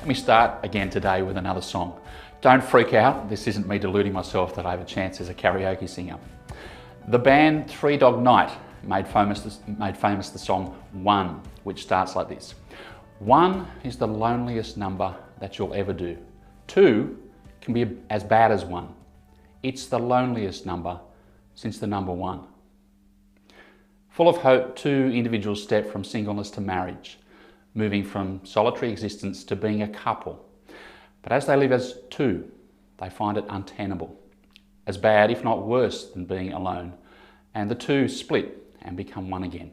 Let me start again today with another song. Don't freak out, this isn't me deluding myself that I have a chance as a karaoke singer. The band Three Dog Night made famous the song One, which starts like this. 1 is the loneliest number that you'll ever do. 2 can be as bad as 1. It's the loneliest number since the number 1. Full of hope, 2 individuals step from singleness to marriage, moving from solitary existence to being a couple. But as they live as 2, they find it untenable, as bad if not worse than being alone, and the 2 split and become 1 again.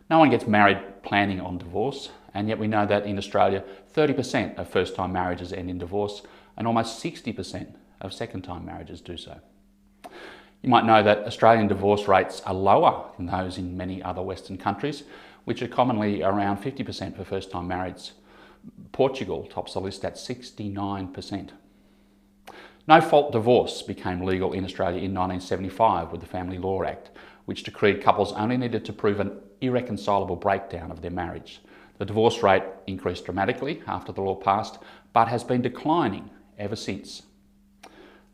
No one gets married planning on divorce, and yet we know that in Australia 30% of first-time marriages end in divorce and almost 60% of second-time marriages do so. You might know that Australian divorce rates are lower than those in many other Western countries, which are commonly around 50% for first-time marrieds. Portugal tops the list at 69%. No-fault divorce became legal in Australia in 1975 with the Family Law Act, which decreed couples only needed to prove an irreconcilable breakdown of their marriage. The divorce rate increased dramatically after the law passed, but has been declining ever since.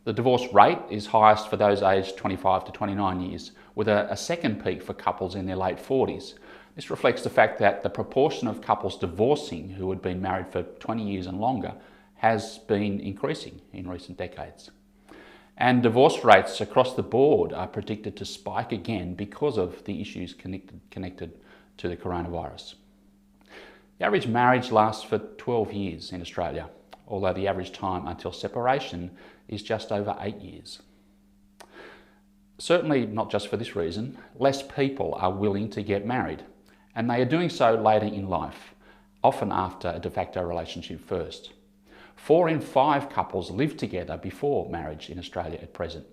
The divorce rate is highest for those aged 25 to 29 years, with a second peak for couples in their late 40s. This reflects the fact that the proportion of couples divorcing who had been married for 20 years and longer has been increasing in recent decades. And divorce rates across the board are predicted to spike again because of the issues connected to the coronavirus. The average marriage lasts for 12 years in Australia, although the average time until separation is just over 8 years. Certainly not just for this reason, less people are willing to get married, and they are doing so later in life, often after a de facto relationship first. 4 in 5 couples live together before marriage in Australia at present.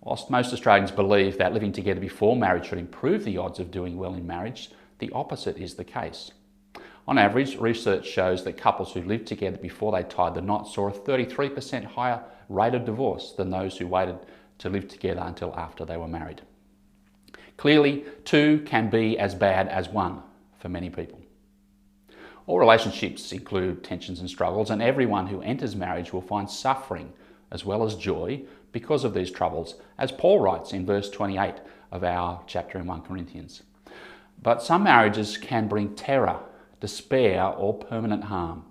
Whilst most Australians believe that living together before marriage should improve the odds of doing well in marriage, the opposite is the case. On average, research shows that couples who lived together before they tied the knot saw a 33% higher rate of divorce than those who waited to live together until after they were married. Clearly, 2 can be as bad as 1 for many people. All relationships include tensions and struggles, and everyone who enters marriage will find suffering as well as joy because of these troubles, as Paul writes in verse 28 of our chapter in 1 Corinthians. But some marriages can bring terror, despair, or permanent harm.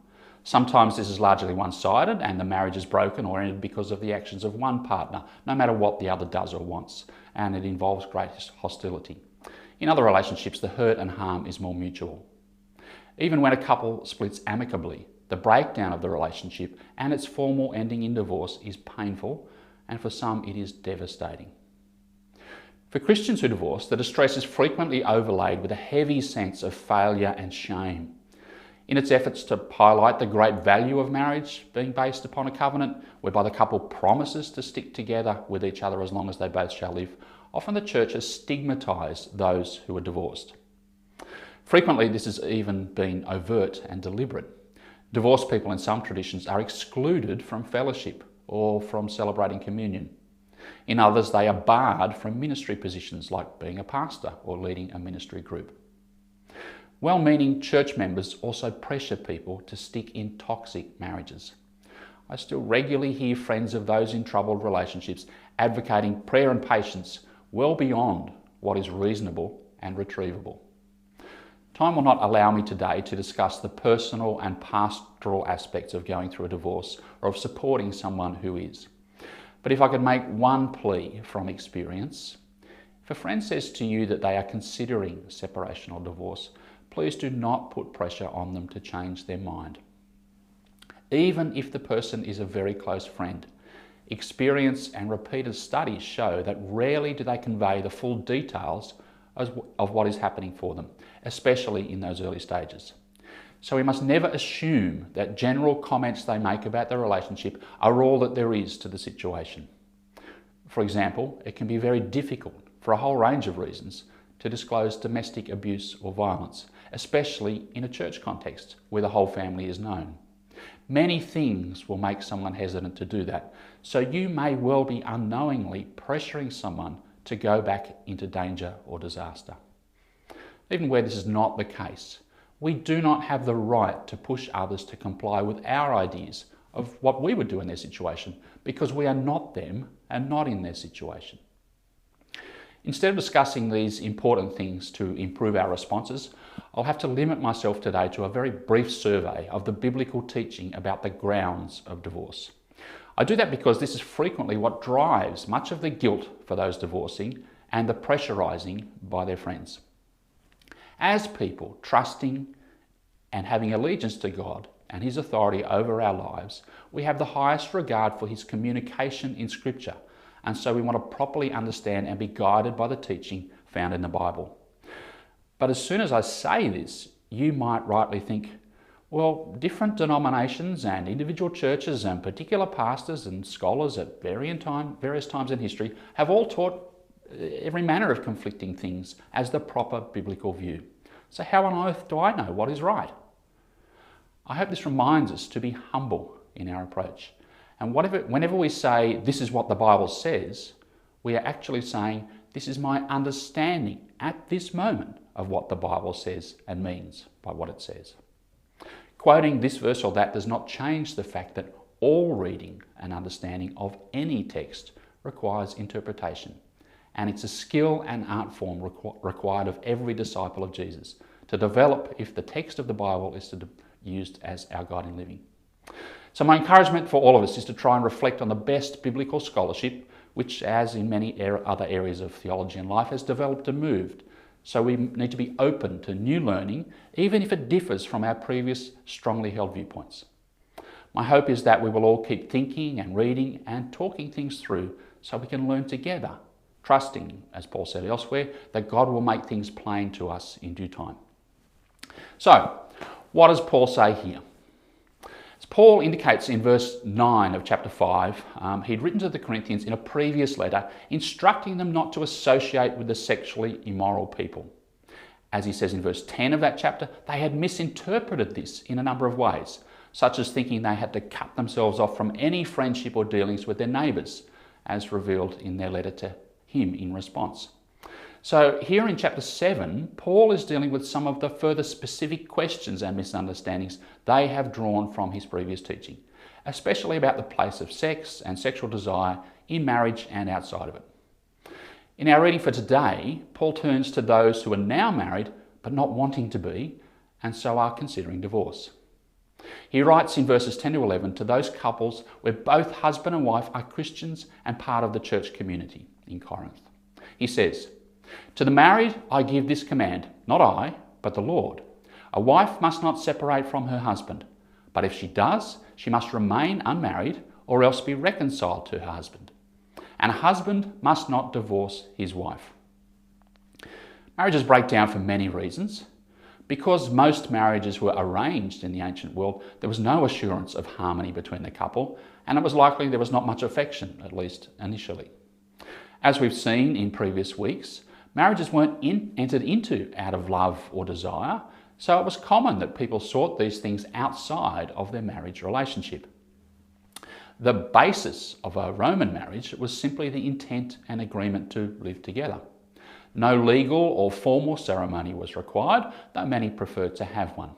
Sometimes this is largely one-sided and the marriage is broken or ended because of the actions of one partner, no matter what the other does or wants, and it involves great hostility. In other relationships, the hurt and harm is more mutual. Even when a couple splits amicably, the breakdown of the relationship and its formal ending in divorce is painful, and for some it is devastating. For Christians who divorce, the distress is frequently overlaid with a heavy sense of failure and shame. In its efforts to highlight the great value of marriage being based upon a covenant whereby the couple promises to stick together with each other as long as they both shall live, often the church has stigmatised those who are divorced. Frequently, this has even been overt and deliberate. Divorced people in some traditions are excluded from fellowship or from celebrating communion. In others, they are barred from ministry positions like being a pastor or leading a ministry group. Well-meaning church members also pressure people to stick in toxic marriages. I still regularly hear friends of those in troubled relationships advocating prayer and patience well beyond what is reasonable and retrievable. Time will not allow me today to discuss the personal and pastoral aspects of going through a divorce or of supporting someone who is. But if I could make one plea from experience, if a friend says to you that they are considering separation or divorce, please do not put pressure on them to change their mind. Even if the person is a very close friend, experience and repeated studies show that rarely do they convey the full details of what is happening for them, especially in those early stages. So we must never assume that general comments they make about the relationship are all that there is to the situation. For example, it can be very difficult, for a whole range of reasons, to disclose domestic abuse or violence, especially in a church context where the whole family is known. Many things will make someone hesitant to do that, so you may well be unknowingly pressuring someone to go back into danger or disaster. Even where this is not the case, We do not have the right to push others to comply with our ideas of what we would do in their situation, because we are not them and not in their situation. Instead of discussing these important things to improve our responses, I'll have to limit myself today to a very brief survey of the biblical teaching about the grounds of divorce. I do that because this is frequently what drives much of the guilt for those divorcing and the pressurising by their friends. As people trusting and having allegiance to God and His authority over our lives, we have the highest regard for His communication in Scripture, and so we want to properly understand and be guided by the teaching found in the Bible. But as soon as I say this, you might rightly think, well, different denominations and individual churches and particular pastors and scholars at various times in history have all taught every manner of conflicting things as the proper biblical view. So how on earth do I know what is right? I hope this reminds us to be humble in our approach. And whenever we say, this is what the Bible says, we are actually saying, this is my understanding at this moment of what the Bible says and means by what it says. Quoting this verse or that does not change the fact that all reading and understanding of any text requires interpretation. And it's a skill and art form required of every disciple of Jesus to develop if the text of the Bible is to be used as our guide in living. So my encouragement for all of us is to try and reflect on the best biblical scholarship, which, as in many other areas of theology and life, has developed and moved. So we need to be open to new learning, even if it differs from our previous strongly held viewpoints. My hope is that we will all keep thinking and reading and talking things through so we can learn together, trusting, as Paul said elsewhere, that God will make things plain to us in due time. So, what does Paul say here? As Paul indicates in verse 9 of chapter 5, he'd written to the Corinthians in a previous letter instructing them not to associate with the sexually immoral people. As he says in verse 10 of that chapter, they had misinterpreted this in a number of ways, such as thinking they had to cut themselves off from any friendship or dealings with their neighbours, as revealed in their letter to him in response. So here in chapter 7, Paul is dealing with some of the further specific questions and misunderstandings they have drawn from his previous teaching, especially about the place of sex and sexual desire in marriage and outside of it. In our reading for today, Paul turns to those who are now married but not wanting to be, and so are considering divorce. He writes in verses 10 to 11 to those couples where both husband and wife are Christians and part of the church community in Corinth. He says, "To the married I give this command, not I, but the Lord. A wife must not separate from her husband, but if she does, she must remain unmarried or else be reconciled to her husband. And a husband must not divorce his wife." Marriages break down for many reasons. Because most marriages were arranged in the ancient world, there was no assurance of harmony between the couple, and it was likely there was not much affection, at least initially. As we've seen in previous weeks, marriages weren't entered into out of love or desire, so it was common that people sought these things outside of their marriage relationship. The basis of a Roman marriage was simply the intent and agreement to live together. No legal or formal ceremony was required, though many preferred to have one.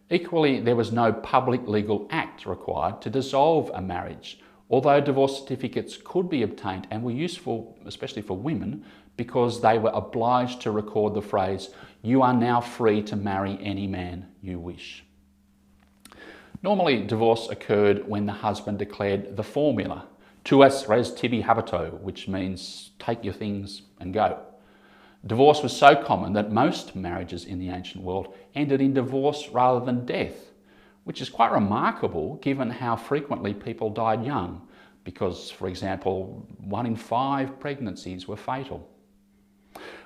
Equally, there was no public legal act required to dissolve a marriage, although divorce certificates could be obtained and were useful, especially for women, because they were obliged to record the phrase, "You are now free to marry any man you wish." Normally, divorce occurred when the husband declared the formula, "tuas res tibi habito," which means take your things and go. Divorce was so common that most marriages in the ancient world ended in divorce rather than death, which is quite remarkable given how frequently people died young, because, for example, 1 in 5 pregnancies were fatal.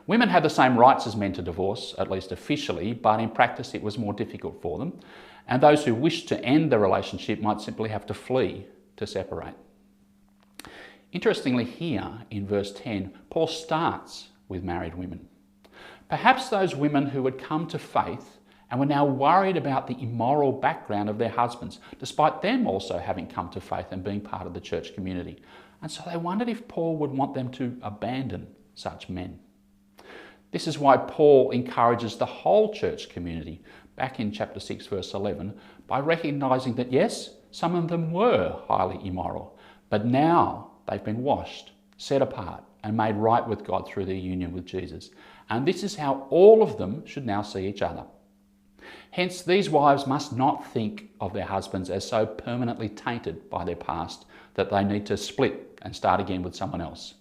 Women had the same rights as men to divorce, at least officially, but in practice it was more difficult for them, and those who wished to end the relationship might simply have to flee to separate. Interestingly, here in verse 10, Paul starts with married women. Perhaps those women who had come to faith and were now worried about the immoral background of their husbands, despite them also having come to faith and being part of the church community. And so they wondered if Paul would want them to abandon such men. This is why Paul encourages the whole church community back in chapter 6 verse 11 by recognising that yes, some of them were highly immoral, but now they've been washed, set apart and made right with God through their union with Jesus. And this is how all of them should now see each other. Hence, these wives must not think of their husbands as so permanently tainted by their past that they need to split and start again with someone else.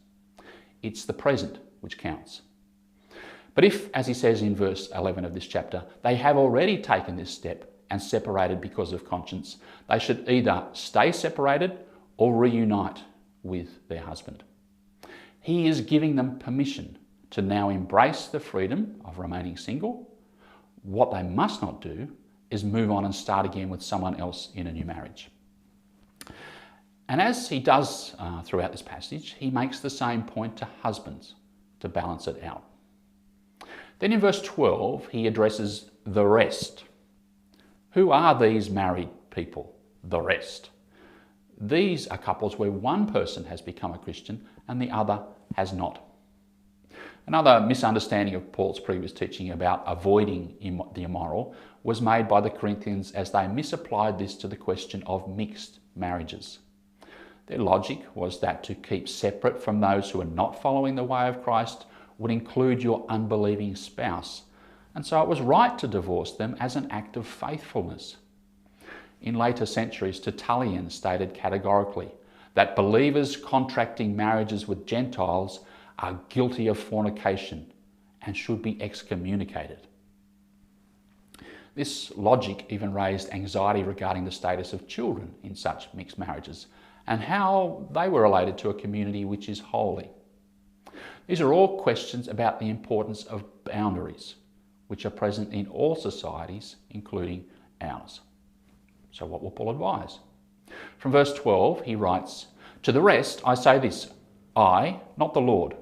It's the present which counts. But if, as he says in verse 11 of this chapter, they have already taken this step and separated because of conscience, they should either stay separated or reunite with their husband. He is giving them permission to now embrace the freedom of remaining single. What they must not do is move on and start again with someone else in a new marriage. And as he does throughout this passage, he makes the same point to husbands to balance it out. Then in verse 12, he addresses the rest. Who are these married people, the rest? These are couples where one person has become a Christian and the other has not. Another misunderstanding of Paul's previous teaching about avoiding the immoral was made by the Corinthians as they misapplied this to the question of mixed marriages. Their logic was that to keep separate from those who are not following the way of Christ would include your unbelieving spouse, and so it was right to divorce them as an act of faithfulness. In later centuries, Tertullian stated categorically that believers contracting marriages with Gentiles are guilty of fornication and should be excommunicated. This logic even raised anxiety regarding the status of children in such mixed marriages and how they were related to a community which is holy. These are all questions about the importance of boundaries, which are present in all societies, including ours. So what will Paul advise? From verse 12, he writes, "To the rest I say this, I, not the Lord.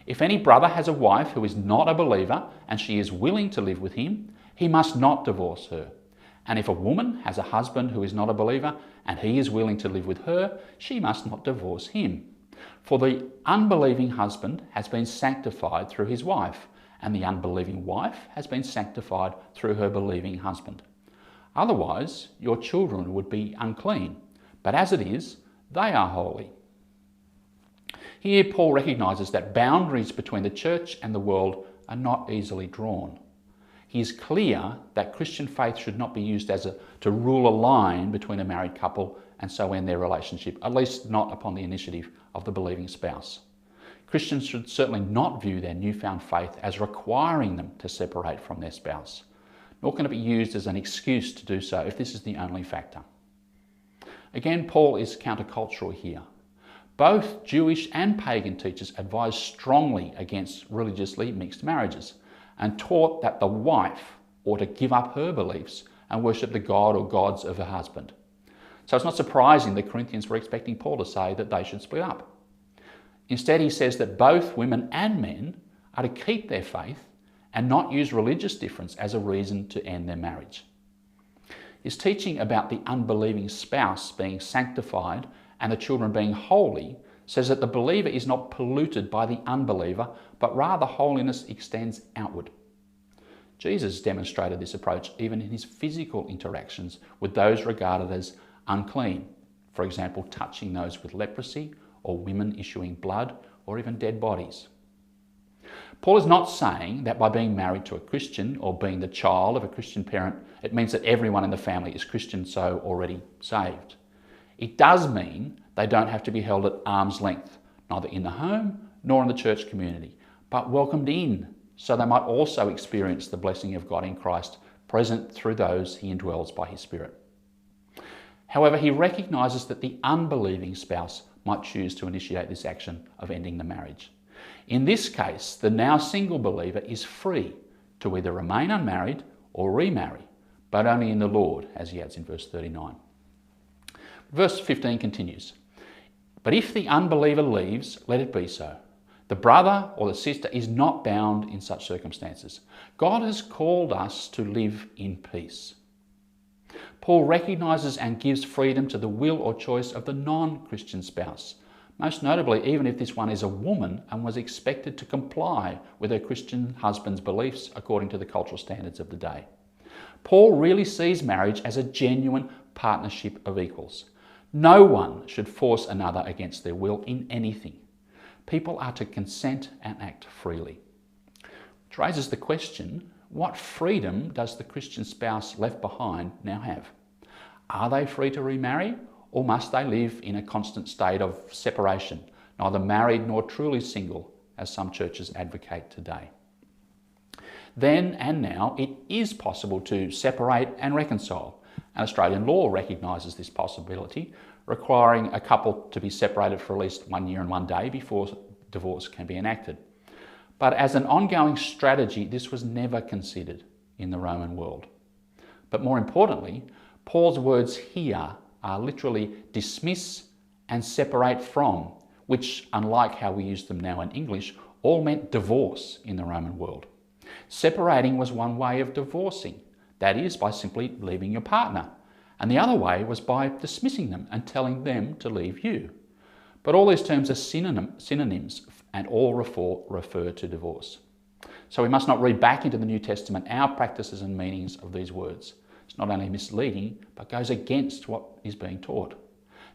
If any brother has a wife who is not a believer and she is willing to live with him, he must not divorce her. And if a woman has a husband who is not a believer and he is willing to live with her, she must not divorce him. For the unbelieving husband has been sanctified through his wife, and the unbelieving wife has been sanctified through her believing husband. Otherwise, your children would be unclean, but as it is, they are holy." Here, Paul recognises that boundaries between the church and the world are not easily drawn. He is clear that Christian faith should not be used to rule a line between a married couple and so end their relationship, at least not upon the initiative of the believing spouse. Christians should certainly not view their newfound faith as requiring them to separate from their spouse, nor can it be used as an excuse to do so if this is the only factor. Again, Paul is countercultural here. Both Jewish and pagan teachers advised strongly against religiously mixed marriages and taught that the wife ought to give up her beliefs and worship the god or gods of her husband. So it's not surprising the Corinthians were expecting Paul to say that they should split up. Instead, he says that both women and men are to keep their faith and not use religious difference as a reason to end their marriage. His teaching about the unbelieving spouse being sanctified and the children being holy says that the believer is not polluted by the unbeliever, but rather holiness extends outward. Jesus demonstrated this approach even in his physical interactions with those regarded as unclean, for example, touching those with leprosy or women issuing blood or even dead bodies. Paul is not saying that by being married to a Christian or being the child of a Christian parent, it means that everyone in the family is Christian, so already saved. It does mean they don't have to be held at arm's length, neither in the home nor in the church community, but welcomed in, so they might also experience the blessing of God in Christ present through those he indwells by his Spirit. However, he recognises that the unbelieving spouse might choose to initiate this action of ending the marriage. In this case, the now single believer is free to either remain unmarried or remarry, but only in the Lord, as he adds in verse 39. Verse 15 continues, "But if the unbeliever leaves, let it be so. The brother or the sister is not bound in such circumstances. God has called us to live in peace." Paul recognises and gives freedom to the will or choice of the non-Christian spouse, most notably even if this one is a woman and was expected to comply with her Christian husband's beliefs according to the cultural standards of the day. Paul really sees marriage as a genuine partnership of equals. No one should force another against their will in anything. People are to consent and act freely. Which raises the question, what freedom does the Christian spouse left behind now have? Are they free to remarry, or must they live in a constant state of separation, neither married nor truly single, as some churches advocate today? Then and now, it is possible to separate and reconcile. And Australian law recognises this possibility, requiring a couple to be separated for at least 1 year and 1 day before divorce can be enacted. But as an ongoing strategy, this was never considered in the Roman world. But more importantly, Paul's words here are literally dismiss and separate from, which, unlike how we use them now in English, all meant divorce in the Roman world. Separating was one way of divorcing, that is, by simply leaving your partner, and the other way was by dismissing them and telling them to leave you. But all these terms are synonyms and all refer to divorce. So we must not read back into the New Testament our practices and meanings of these words. It's not only misleading, but goes against what is being taught.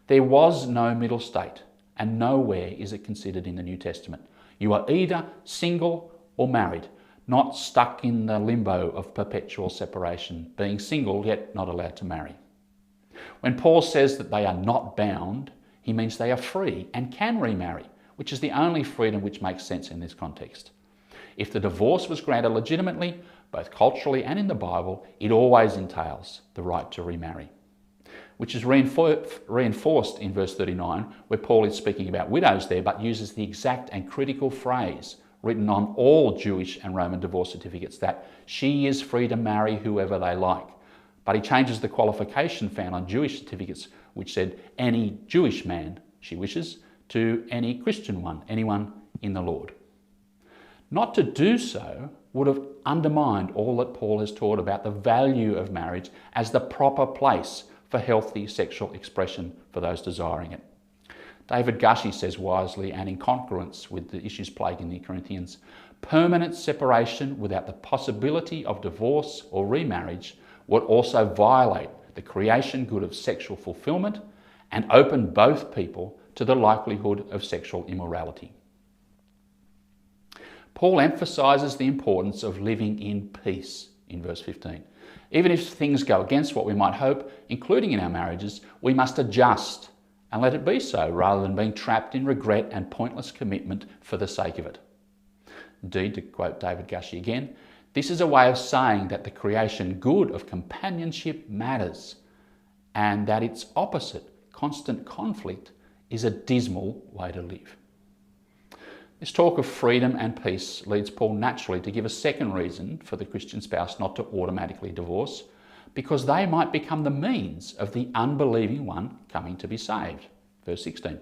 There was no middle state, and nowhere is it considered in the New Testament. You are either single or married, not stuck in the limbo of perpetual separation, being single yet not allowed to marry. When Paul says that they are not bound, he means they are free and can remarry, which is the only freedom which makes sense in this context. If the divorce was granted legitimately, both culturally and in the Bible, it always entails the right to remarry, which is reinforced in verse 39, where Paul is speaking about widows there, but uses the exact and critical phrase written on all Jewish and Roman divorce certificates that she is free to marry whoever they like. But he changes the qualification found on Jewish certificates, which said any Jewish man she wishes, to any Christian one, anyone in the Lord. Not to do so would have undermined all that Paul has taught about the value of marriage as the proper place for healthy sexual expression for those desiring it. David Gushee says wisely, and in congruence with the issues plaguing the Corinthians, permanent separation without the possibility of divorce or remarriage would also violate the creation good of sexual fulfillment and open both people to the likelihood of sexual immorality. Paul emphasises the importance of living in peace in verse 15. Even if things go against what we might hope, including in our marriages, we must adjust and let it be so, rather than being trapped in regret and pointless commitment for the sake of it. Indeed, to quote David Gushee again, this is a way of saying that the creation good of companionship matters, and that its opposite, constant conflict, is a dismal way to live. This talk of freedom and peace leads Paul naturally to give a second reason for the Christian spouse not to automatically divorce, because they might become the means of the unbelieving one coming to be saved. Verse 16.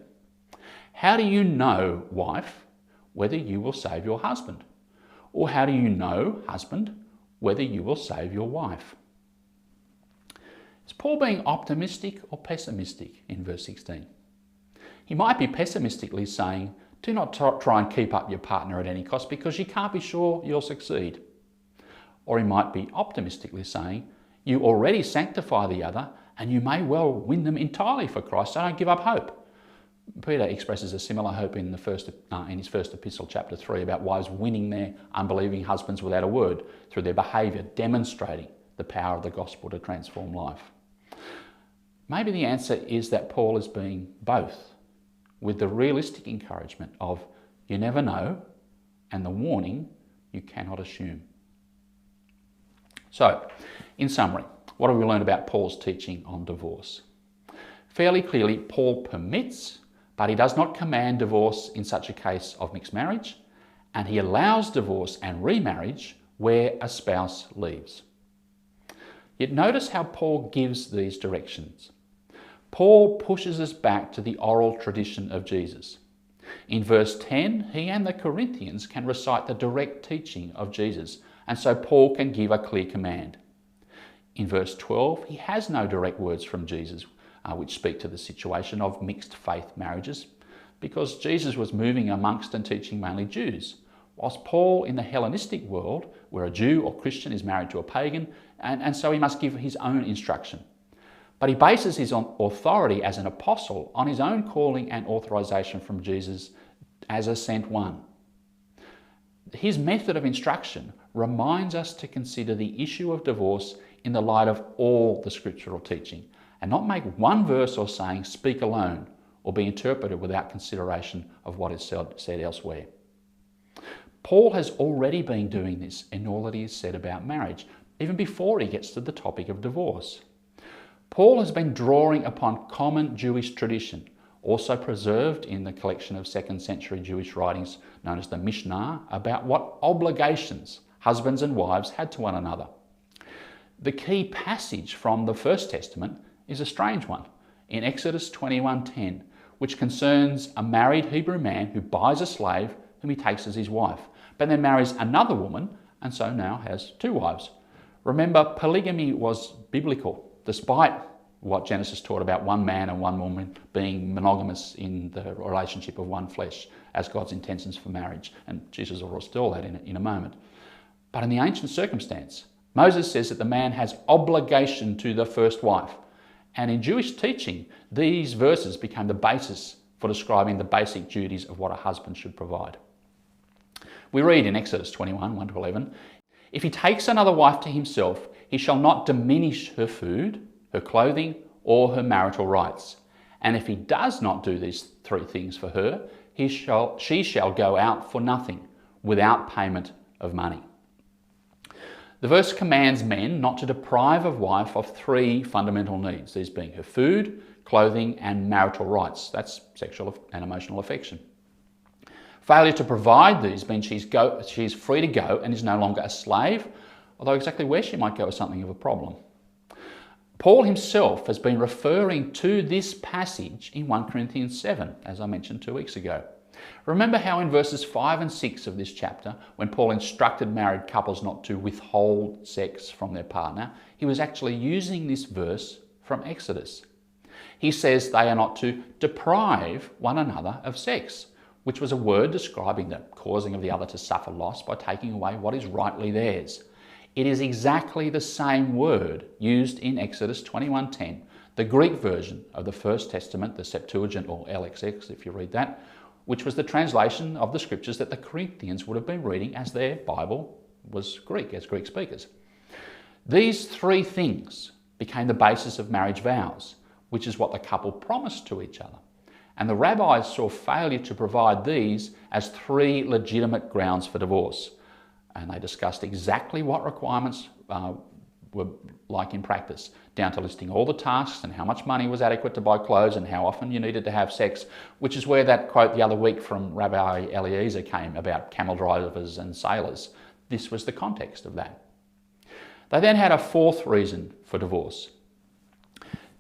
How do you know, wife, whether you will save your husband? Or how do you know, husband, whether you will save your wife? Is Paul being optimistic or pessimistic in verse 16? He might be pessimistically saying, do not try and keep up your partner at any cost because you can't be sure you'll succeed. Or he might be optimistically saying, you already sanctify the other and you may well win them entirely for Christ, so don't give up hope. Peter expresses a similar hope in his first epistle, chapter 3, about wives winning their unbelieving husbands without a word through their behaviour, demonstrating the power of the gospel to transform life. Maybe the answer is that Paul is being both, with the realistic encouragement of you never know and the warning you cannot assume. So, in summary, what have we learned about Paul's teaching on divorce? Fairly clearly, Paul permits, but he does not command divorce in such a case of mixed marriage, and he allows divorce and remarriage where a spouse leaves. Yet notice how Paul gives these directions. Paul pushes us back to the oral tradition of Jesus. In verse 10, he and the Corinthians can recite the direct teaching of Jesus, and so Paul can give a clear command. In verse 12, he has no direct words from Jesus which speak to the situation of mixed faith marriages. because Jesus was moving amongst and teaching mainly Jews, whilst Paul in the Hellenistic world, where a Jew or Christian is married to a pagan, and so he must give his own instruction. But he bases his authority as an apostle on his own calling and authorization from Jesus as a sent one. His method of instruction reminds us to consider the issue of divorce in the light of all the scriptural teaching, and not make one verse or saying speak alone or be interpreted without consideration of what is said elsewhere. Paul has already been doing this in all that he has said about marriage, even before he gets to the topic of divorce. Paul has been drawing upon common Jewish tradition, also preserved in the collection of 2nd century Jewish writings known as the Mishnah, about what obligations husbands and wives had to one another. The key passage from the First Testament is a strange one, in Exodus 21:10, which concerns a married Hebrew man who buys a slave whom he takes as his wife, but then marries another woman and so now has two wives. Remember, polygamy was biblical, despite what Genesis taught about one man and one woman being monogamous in the relationship of one flesh as God's intentions for marriage. And Jesus will restore that in a moment. But in the ancient circumstance, Moses says that the man has obligation to the first wife. And in Jewish teaching, these verses became the basis for describing the basic duties of what a husband should provide. We read in Exodus 21, 1-11, "If he takes another wife to himself, he shall not diminish her food, her clothing, or her marital rights. And if he does not do these three things for her, she shall go out for nothing, without payment of money." The verse commands men not to deprive a wife of three fundamental needs, these being her food, clothing, and marital rights. That's sexual and emotional affection. Failure to provide these means she's free to go and is no longer a slave, although exactly where she might go is something of a problem. Paul himself has been referring to this passage in 1 Corinthians 7, as I mentioned 2 weeks ago. Remember how in verses 5 and 6 of this chapter, when Paul instructed married couples not to withhold sex from their partner, he was actually using this verse from Exodus. He says they are not to deprive one another of sex, which was a word describing the causing of the other to suffer loss by taking away what is rightly theirs. It is exactly the same word used in Exodus 21:10, the Greek version of the First Testament, the Septuagint or LXX if you read that, which was the translation of the scriptures that the Corinthians would have been reading as their Bible was Greek, as Greek speakers. These three things became the basis of marriage vows, which is what the couple promised to each other. And the rabbis saw failure to provide these as three legitimate grounds for divorce. And they discussed exactly what requirements were like in practice, down to listing all the tasks and how much money was adequate to buy clothes and how often you needed to have sex, which is where that quote the other week from Rabbi Eliezer came about camel drivers and sailors. This was the context of that. They then had a fourth reason for divorce.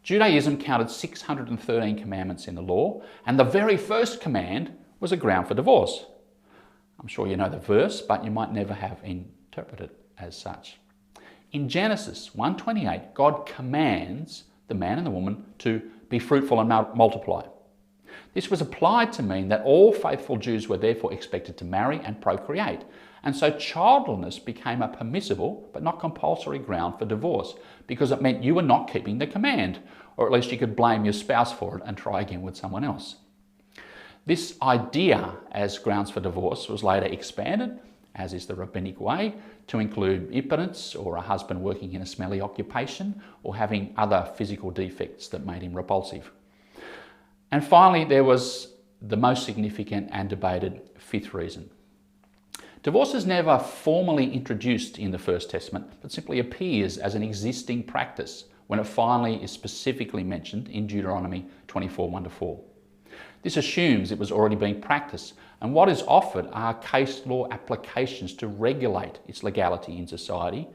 Judaism counted 613 commandments in the law, and the very first command was a ground for divorce. I'm sure you know the verse, but you might never have interpreted it as such. In Genesis 1:28, God commands the man and the woman to be fruitful and multiply. This was applied to mean that all faithful Jews were therefore expected to marry and procreate, and so childlessness became a permissible but not compulsory ground for divorce because it meant you were not keeping the command, or at least you could blame your spouse for it and try again with someone else. This idea as grounds for divorce was later expanded, as is the rabbinic way, to include impotence or a husband working in a smelly occupation or having other physical defects that made him repulsive. And finally, there was the most significant and debated fifth reason. Divorce is never formally introduced in the First Testament, but simply appears as an existing practice when it finally is specifically mentioned in Deuteronomy 24:1-4. This assumes it was already being practiced, and what is offered are case law applications to regulate its legality in society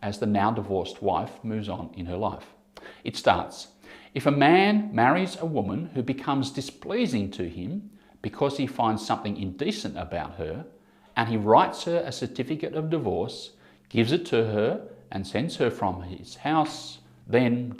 as the now divorced wife moves on in her life. It starts, if a man marries a woman who becomes displeasing to him because he finds something indecent about her, and he writes her a certificate of divorce, gives it to her, and sends her from his house, then ...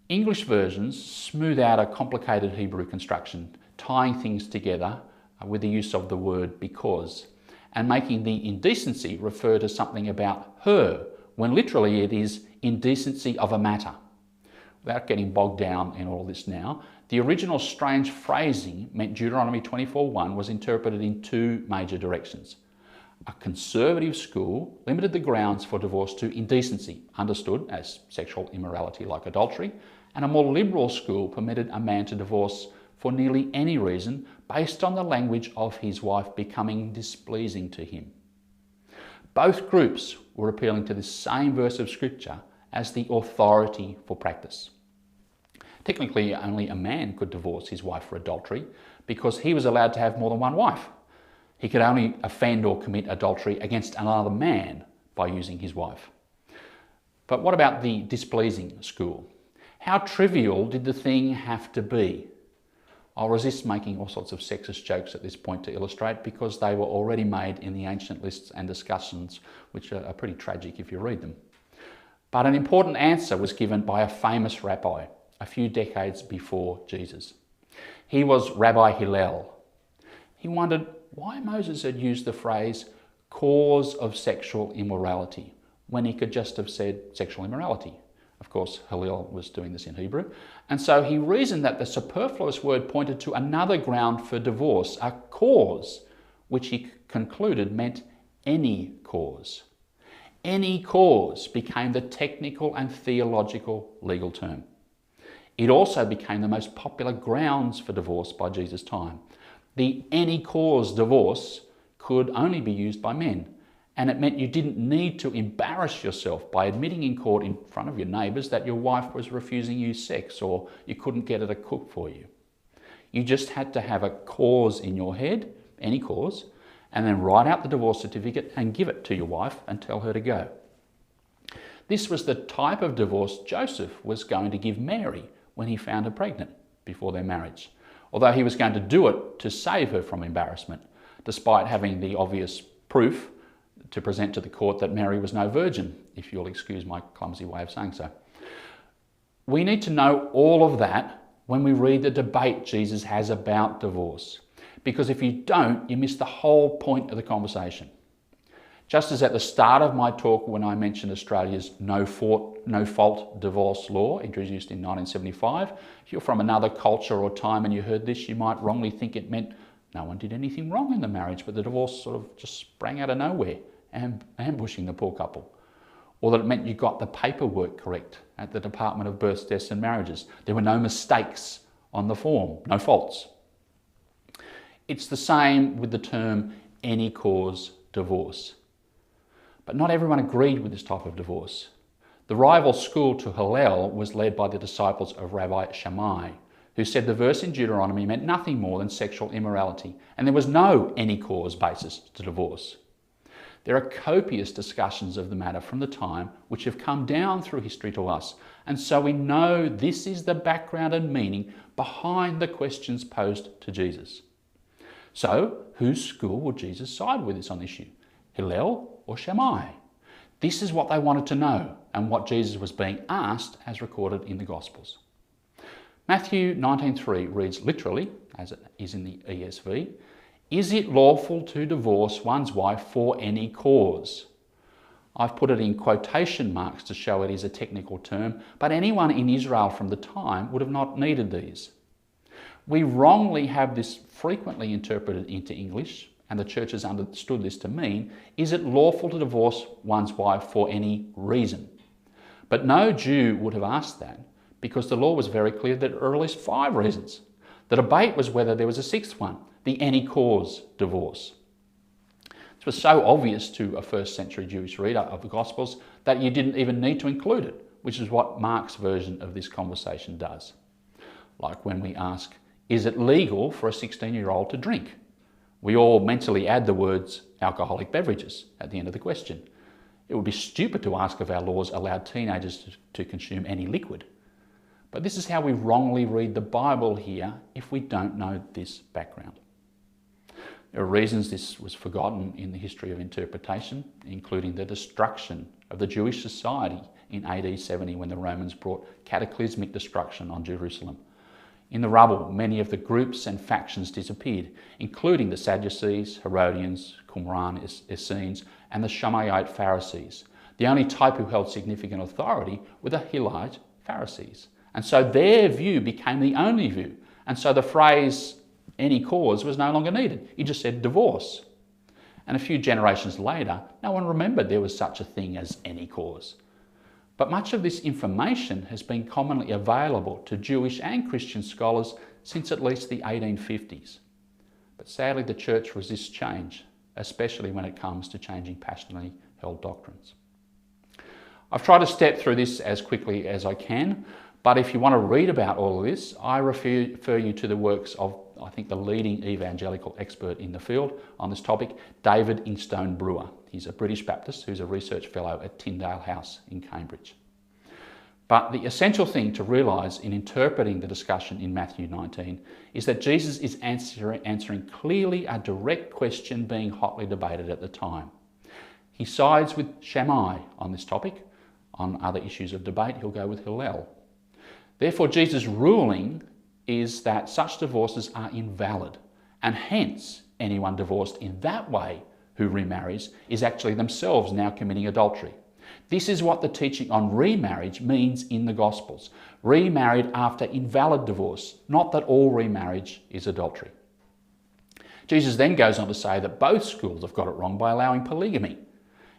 English versions smooth out a complicated Hebrew construction, tying things together with the use of the word because, and making the indecency refer to something about her, when literally it is indecency of a matter. Without getting bogged down in all this now, the original strange phrasing meant Deuteronomy 24:1 was interpreted in two major directions. A conservative school limited the grounds for divorce to indecency, understood as sexual immorality like adultery, and a more liberal school permitted a man to divorce for nearly any reason based on the language of his wife becoming displeasing to him. Both groups were appealing to the same verse of Scripture as the authority for practice. Technically, only a man could divorce his wife for adultery because he was allowed to have more than one wife. He could only offend or commit adultery against another man by using his wife. But what about the displeasing school? How trivial did the thing have to be? I'll resist making all sorts of sexist jokes at this point to illustrate because they were already made in the ancient lists and discussions, which are pretty tragic if you read them. But an important answer was given by a famous rabbi a few decades before Jesus. He was Rabbi Hillel. He wondered why Moses had used the phrase cause of sexual immorality when he could just have said sexual immorality. Of course, Hillel was doing this in Hebrew, and so he reasoned that the superfluous word pointed to another ground for divorce, a cause, which he concluded meant any cause. Any cause became the technical and theological legal term. It also became the most popular grounds for divorce by Jesus' time. The any cause divorce could only be used by men, and it meant you didn't need to embarrass yourself by admitting in court in front of your neighbours that your wife was refusing you sex or you couldn't get her to cook for you. You just had to have a cause in your head, any cause, and then write out the divorce certificate and give it to your wife and tell her to go. This was the type of divorce Joseph was going to give Mary when he found her pregnant before their marriage, although he was going to do it to save her from embarrassment, despite having the obvious proof to present to the court that Mary was no virgin, if you'll excuse my clumsy way of saying so. We need to know all of that when we read the debate Jesus has about divorce, because if you don't, you miss the whole point of the conversation. Just as at the start of my talk when I mentioned Australia's no-fault divorce law introduced in 1975, if you're from another culture or time and you heard this, you might wrongly think it meant no one did anything wrong in the marriage, but the divorce sort of just sprang out of nowhere, ambushing the poor couple. Or that it meant you got the paperwork correct at the Department of Births, Deaths and Marriages. There were no mistakes on the form, no faults. It's the same with the term any cause divorce. But not everyone agreed with this type of divorce. The rival school to Hillel was led by the disciples of Rabbi Shammai, who said the verse in Deuteronomy meant nothing more than sexual immorality, and there was no any cause basis to divorce. There are copious discussions of the matter from the time which have come down through history to us, and so we know this is the background and meaning behind the questions posed to Jesus. So, whose school would Jesus side with us on this issue? Hillel or Shammai? This is what they wanted to know, and what Jesus was being asked as recorded in the Gospels. Matthew 19:3 reads literally, as it is in the ESV, "Is it lawful to divorce one's wife for any cause?" I've put it in quotation marks to show it is a technical term, but anyone in Israel from the time would have not needed these. We wrongly have this frequently interpreted into English, and the church has understood this to mean, is it lawful to divorce one's wife for any reason? But no Jew would have asked that, because the law was very clear that there are at least 5 reasons. The debate was whether there was a 6th one, the any cause divorce. This was so obvious to a first century Jewish reader of the Gospels that you didn't even need to include it, which is what Mark's version of this conversation does. Like when we ask, is it legal for a 16-year-old to drink? We all mentally add the words alcoholic beverages at the end of the question. It would be stupid to ask if our laws allowed teenagers to consume any liquid. But this is how we wrongly read the Bible here if we don't know this background. There are reasons this was forgotten in the history of interpretation, including the destruction of the Jewish society in AD 70 when the Romans brought cataclysmic destruction on Jerusalem. In the rubble, many of the groups and factions disappeared, including the Sadducees, Herodians, Qumran, Essenes, and the Shammaiite Pharisees. The only type who held significant authority were the Hillite Pharisees. And so their view became the only view. And so the phrase, any cause, was no longer needed. You just said divorce. And a few generations later, no one remembered there was such a thing as any cause. But much of this information has been commonly available to Jewish and Christian scholars since at least the 1850s. But sadly, the church resists change, especially when it comes to changing passionately held doctrines. I've tried to step through this as quickly as I can, but if you want to read about all of this, I refer you to the works of, I think, the leading evangelical expert in the field on this topic, David Instone Brewer. He's a British Baptist who's a research fellow at Tyndale House in Cambridge. But the essential thing to realise in interpreting the discussion in Matthew 19 is that Jesus is answering clearly a direct question being hotly debated at the time. He sides with Shammai on this topic. On other issues of debate, he'll go with Hillel. Therefore, Jesus' ruling is that such divorces are invalid, and hence anyone divorced in that way who remarries is actually themselves now committing adultery. This is what the teaching on remarriage means in the Gospels. Remarried after invalid divorce, not that all remarriage is adultery. Jesus then goes on to say that both schools have got it wrong by allowing polygamy.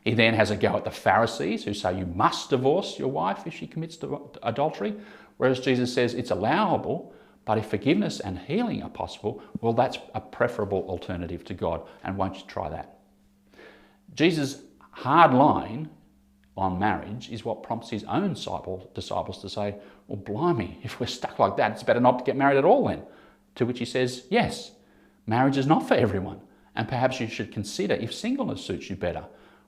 He then has a go at the Pharisees who say you must divorce your wife if she commits adultery, whereas Jesus says it's allowable, but if forgiveness and healing are possible, well, that's a preferable alternative to God, and won't you try that? Jesus' hard line on marriage is what prompts his own disciples to say, well, blimey, if we're stuck like that, it's better not to get married at all then. To which he says, yes, marriage is not for everyone, and perhaps you should consider if singleness suits you better,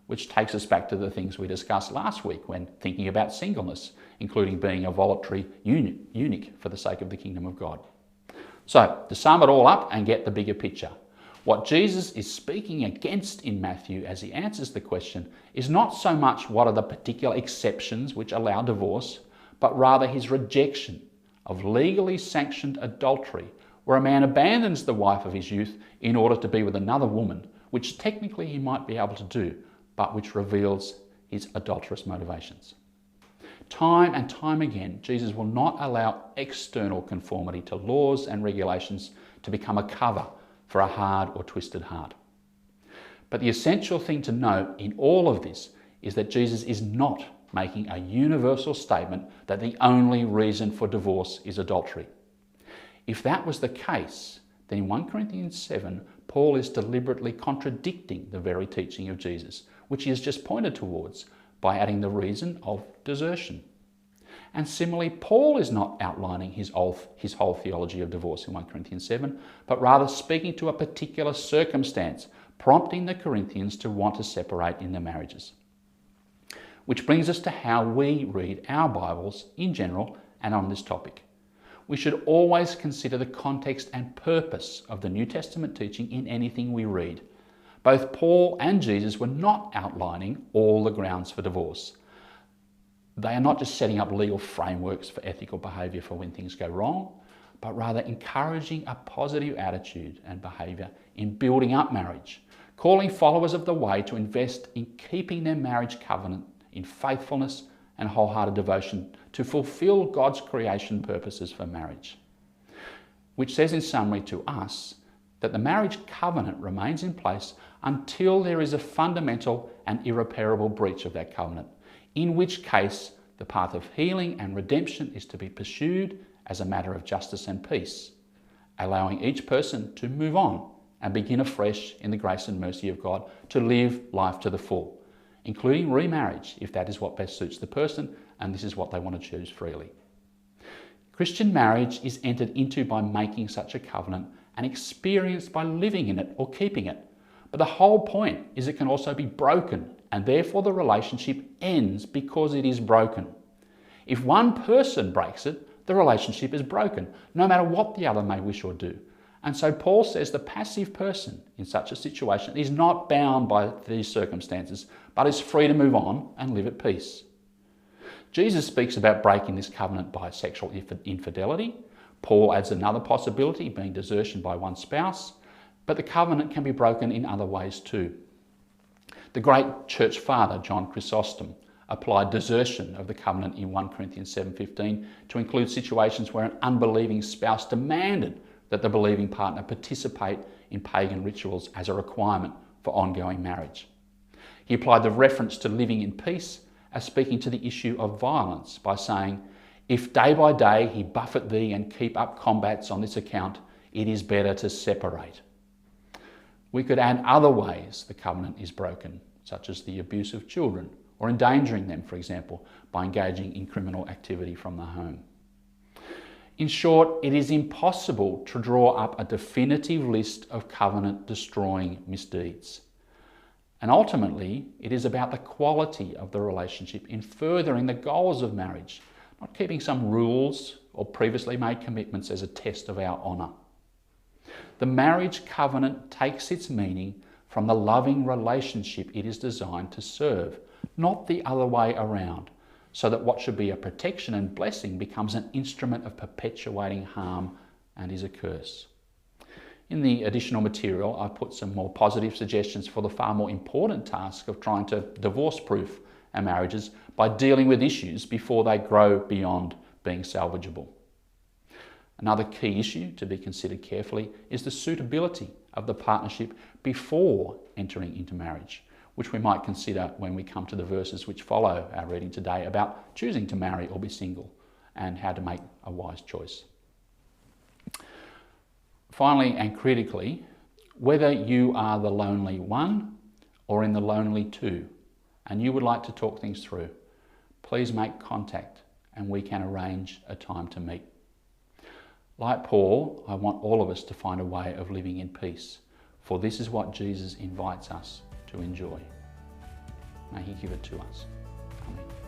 which takes us back to the things we discussed last week when thinking about singleness, including being a voluntary eunuch for the sake of the kingdom of God. So, to sum it all up and get the bigger picture, what Jesus is speaking against in Matthew as he answers the question is not so much what are the particular exceptions which allow divorce, but rather his rejection of legally sanctioned adultery, where a man abandons the wife of his youth in order to be with another woman, which technically he might be able to do, but which reveals his adulterous motivations. Time and time again, Jesus will not allow external conformity to laws and regulations to become a cover for a hard or twisted heart. But the essential thing to note in all of this is that Jesus is not making a universal statement that the only reason for divorce is adultery. If that was the case, then in 1 Corinthians 7, Paul is deliberately contradicting the very teaching of Jesus, which he has just pointed towards by adding the reason of desertion. And similarly, Paul is not outlining his whole theology of divorce in 1 Corinthians 7, but rather speaking to a particular circumstance, prompting the Corinthians to want to separate in their marriages. Which brings us to how we read our Bibles in general and on this topic. We should always consider the context and purpose of the New Testament teaching in anything we read. Both Paul and Jesus were not outlining all the grounds for divorce. They are not just setting up legal frameworks for ethical behaviour for when things go wrong, but rather encouraging a positive attitude and behaviour in building up marriage, calling followers of the way to invest in keeping their marriage covenant in faithfulness and wholehearted devotion to fulfil God's creation purposes for marriage. Which says in summary to us that the marriage covenant remains in place until there is a fundamental and irreparable breach of that covenant, in which case the path of healing and redemption is to be pursued as a matter of justice and peace, allowing each person to move on and begin afresh in the grace and mercy of God to live life to the full, including remarriage if that is what best suits the person and this is what they want to choose freely. Christian marriage is entered into by making such a covenant and experienced by living in it or keeping it. But the whole point is it can also be broken, and therefore the relationship ends because it is broken. If one person breaks it, the relationship is broken, no matter what the other may wish or do. And so Paul says the passive person in such a situation is not bound by these circumstances, but is free to move on and live at peace. Jesus speaks about breaking this covenant by sexual infidelity. Paul adds another possibility, being desertion by one spouse, but the covenant can be broken in other ways too. The great church father, John Chrysostom, applied desertion of the covenant in 1 Corinthians 7:15 to include situations where an unbelieving spouse demanded that the believing partner participate in pagan rituals as a requirement for ongoing marriage. He applied the reference to living in peace as speaking to the issue of violence by saying, "If day by day he buffet thee and keep up combats on this account, it is better to separate." We could add other ways the covenant is broken, such as the abuse of children or endangering them, for example, by engaging in criminal activity from the home. In short, it is impossible to draw up a definitive list of covenant-destroying misdeeds. And ultimately, it is about the quality of the relationship in furthering the goals of marriage, not keeping some rules or previously made commitments as a test of our honour. The marriage covenant takes its meaning from the loving relationship it is designed to serve, not the other way around, so that what should be a protection and blessing becomes an instrument of perpetuating harm and is a curse. In the additional material, I put some more positive suggestions for the far more important task of trying to divorce-proof our marriages by dealing with issues before they grow beyond being salvageable. Another key issue to be considered carefully is the suitability of the partnership before entering into marriage, which we might consider when we come to the verses which follow our reading today about choosing to marry or be single and how to make a wise choice. Finally and critically, whether you are the lonely one or in the lonely two and you would like to talk things through, please make contact and we can arrange a time to meet. Like Paul, I want all of us to find a way of living in peace, for this is what Jesus invites us to enjoy. May he give it to us. Amen.